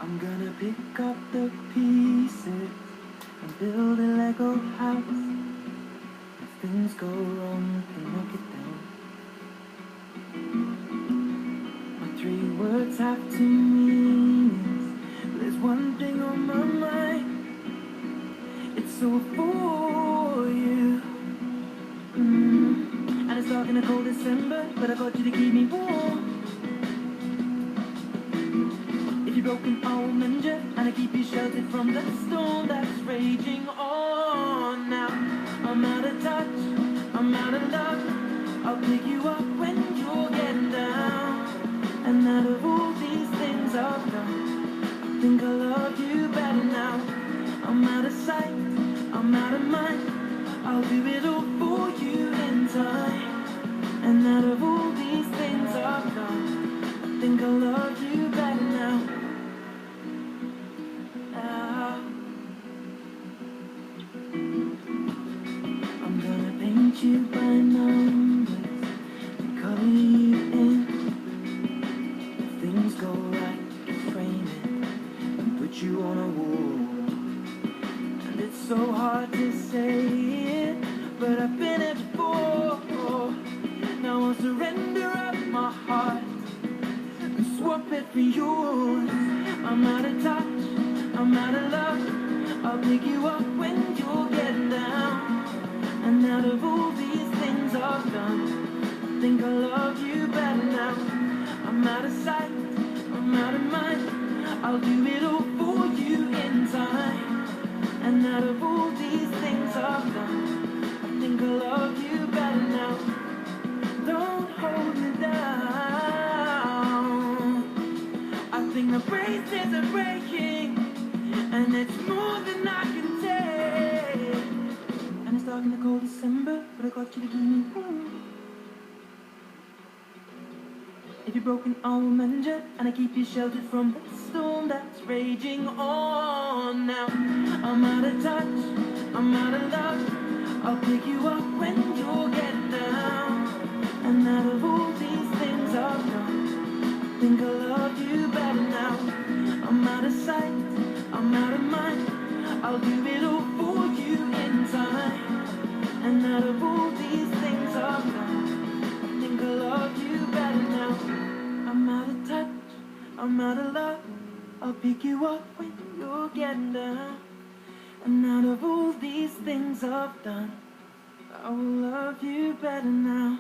I'm gonna pick up the pieces and build a Lego house. If things go wrong, can knock it down. My 3 words have 2 meanings, but there's one thing on my mind. It's all for you. And it's dark in a cold December, but I got you to keep me warm. If you're broken, I'll mend you, and I keep you sheltered from the storm that's raging on. Now I'm out of touch, I'm out of love. I'll pick you up when you're getting down. And out of all these things I've done, I think I love you better now. I'm out of sight, I'm out of mind. I'll do it all for you in time. And out of all these things I've done, I think I love you better now. I'm gonna paint you by numbers and color you in. If things go right, frame it and put you on a wall. And it's so hard to say it, but I've been it before. Now I'll surrender up my heart and swap it for yours. I'm out of touch, I'm out of love. I'll pick you up when you're getting down. And out of all these things I've done, I think I love you better now. I'm out of sight, I'm out of mind. I'll do it all for you in time. And out of all these things I've done, I think I love you better now. Don't hold me down. I think the braces are breaking, and it's more than I can take. And it's dark in the cold December, but I got you to keep me warm. If you're broken, I'll mend you, and I keep you sheltered from the storm that's raging on. Now I'm out of touch, I'm out of love. I'll pick you up when you're getting down. And out of all these things I've done, I think I love you better now. I'm out of sight, I'm out of mind. I'll do it all for you in time. And out of all these things I've done, I think I love you better now. I'm out of touch, I'm out of love. I'll pick you up when you're getting down. And out of all these things I've done, I will love you better now.